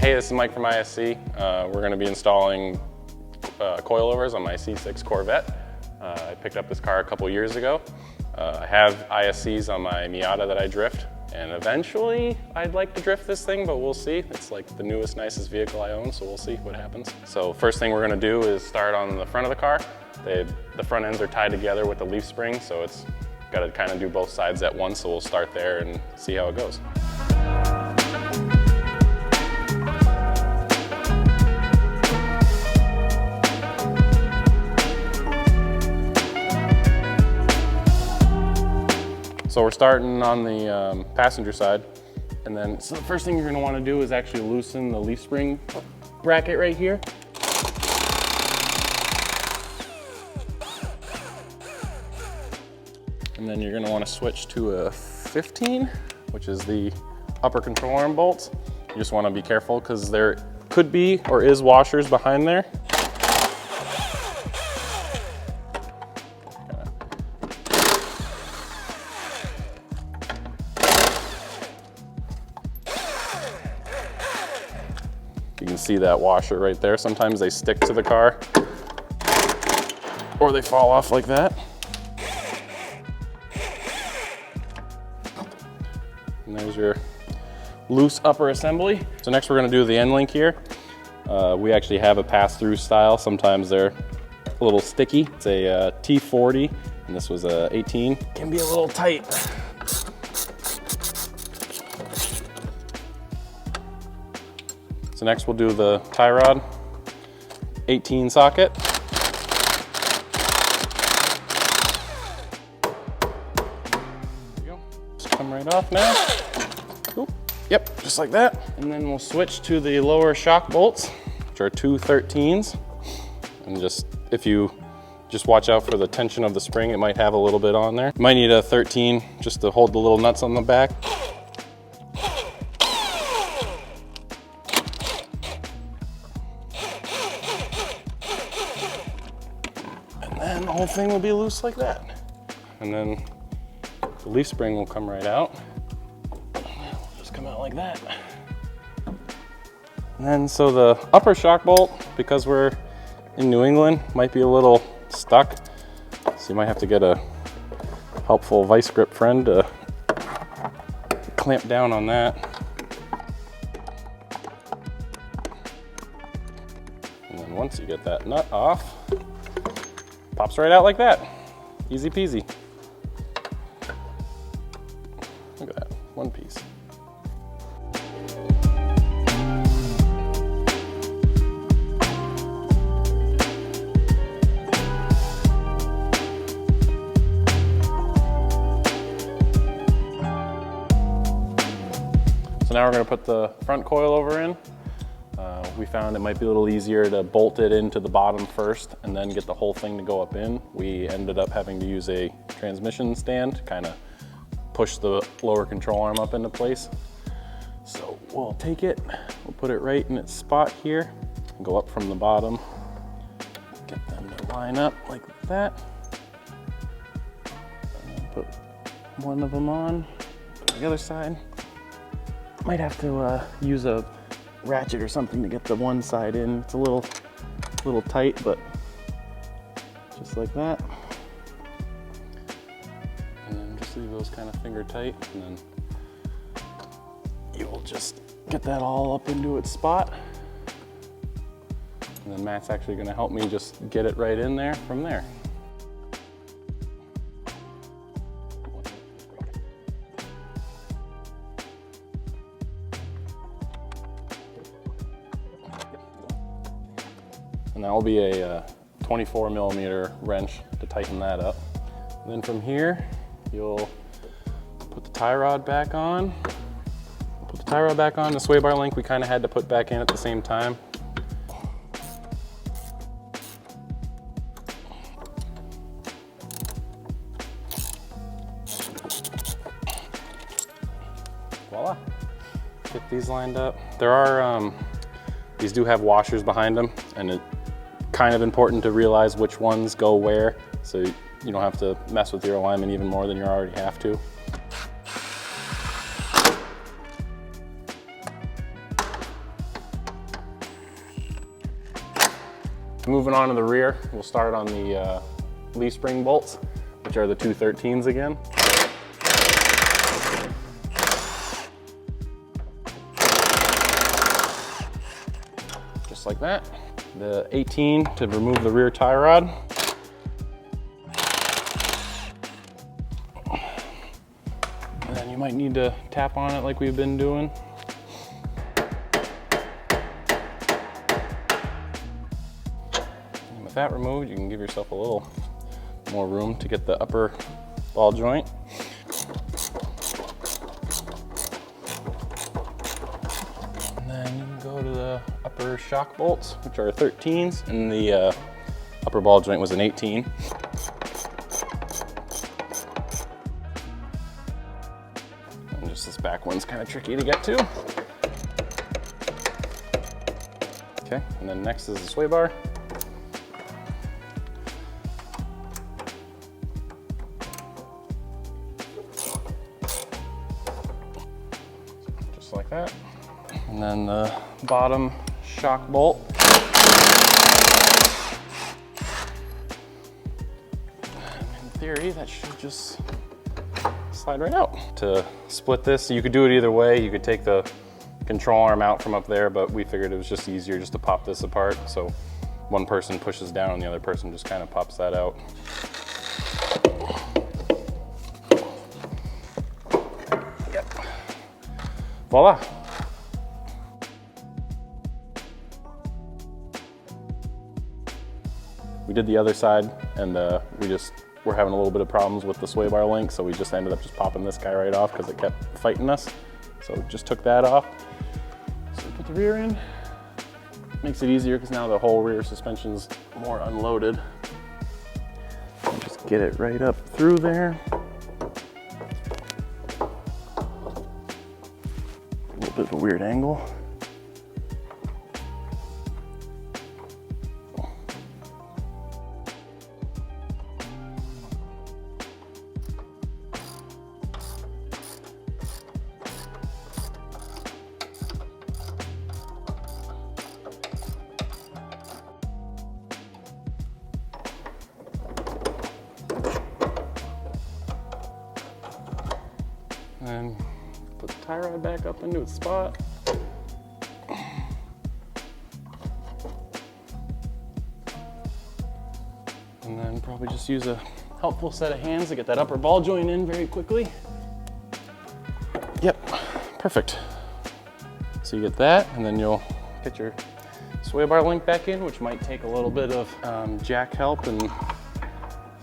Hey, this is Mike from ISC. We're going to be installing coilovers on my C6 Corvette. I picked up this car a couple years ago. I have ISCs on my Miata that I drift, and eventually I'd like to drift this thing, but we'll see. It's like the newest, nicest vehicle I own, so we'll see what happens. So first thing we're going to do is start on the front of the car. The front ends are tied together with the leaf spring, so it's got to kind of do both sides at once, so we'll start there and see how it goes. So we're starting on the passenger side, and then so the first thing you're going to want to do is actually loosen the leaf spring bracket right here. And then you're going to want to switch to a 15, which is the upper control arm bolts. You just want to be careful because there could be or is washers behind there. You can see that washer right there. Sometimes they stick to the car or they fall off like that. And there's your loose upper assembly. So next we're gonna do the end link here. We actually have a pass-through style. Sometimes they're a little sticky. It's a T40 and this was a 18. Can be a little tight. So next we'll do the tie rod 18 socket. There you go. Just come right off now. Oop. Yep, just like that. And then we'll switch to the lower shock bolts, which are two 13s. And just, if you just watch out for the tension of the spring, it might have a little bit on there. You might need a 13 just to hold the little nuts on the back. And the whole thing will be loose like that. And then the leaf spring will come right out. It'll just come out like that. And then so the upper shock bolt, because we're in New England, might be a little stuck. So you might have to get a helpful vice grip friend to clamp down on that. And then once you get that nut off, pops right out like that. Easy peasy. Look at that, one piece. So now we're going to put the front coilover in. We found it might be a little easier to bolt it into the bottom first and then get the whole thing to go up in. We ended up having to use a transmission stand to kind of push the lower control arm up into place. So we'll take it, we'll put it right in its spot here, go up from the bottom, get them to line up like that. And put one of them on, put the other side. Might have to use a ratchet or something to get the one side in. It's a little tight, but just like that. And then just leave those kind of finger tight, and then you will just get that all up into its spot. And then Matt's actually going to help me just get it right in there from there. And that will be a 24 millimeter wrench to tighten that up. And then from here, you'll put the tie rod back on. Put the tie rod back on. The sway bar link we kind of had to put back in at the same time. Voila. Get these lined up. There are, these do have washers behind them, and it's kind of important to realize which ones go where, so you don't have to mess with your alignment even more than you already have to. Moving on to the rear, we'll start on the leaf spring bolts, which are the 213s again. Just like that. The 18 to remove the rear tie rod. And then you might need to tap on it like we've been doing. And with that removed, you can give yourself a little more room to get the upper ball joint. And then you can go to the upper shock bolts, which are 13s, and the upper ball joint was an 18. And just this back one's kind of tricky to get to. Okay, and then next is the sway bar. Just like that. And then the bottom shock bolt. In theory, that should just slide right out. To split this, you could do it either way. You could take the control arm out from up there, but we figured it was just easier just to pop this apart. So one person pushes down and the other person just kind of pops that out. Yep. Voila. We did the other side, and we're having a little bit of problems with the sway bar link, so we just ended up just popping this guy right off because it kept fighting us. So just took that off. So we put the rear in. Makes it easier because now the whole rear suspension's more unloaded. Just get it right up through there. A little bit of a weird angle. And put the tie rod back up into its spot. And then probably just use a helpful set of hands to get that upper ball joint in very quickly. Yep, perfect. So you get that, and then you'll get your sway bar link back in, which might take a little bit of jack help and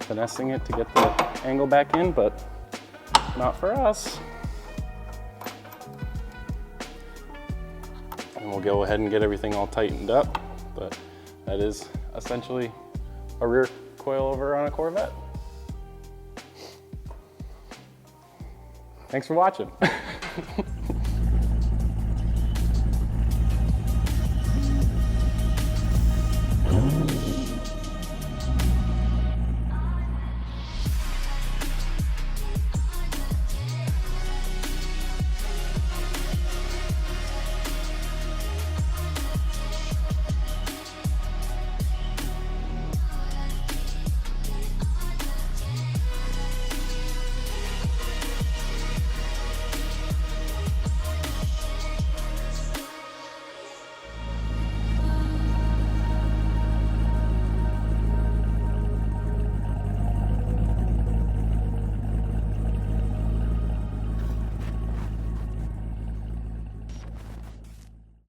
finessing it to get the angle back in, but not for us. And we'll go ahead and get everything all tightened up, but that is essentially a rear coilover on a Corvette. Thanks for watching.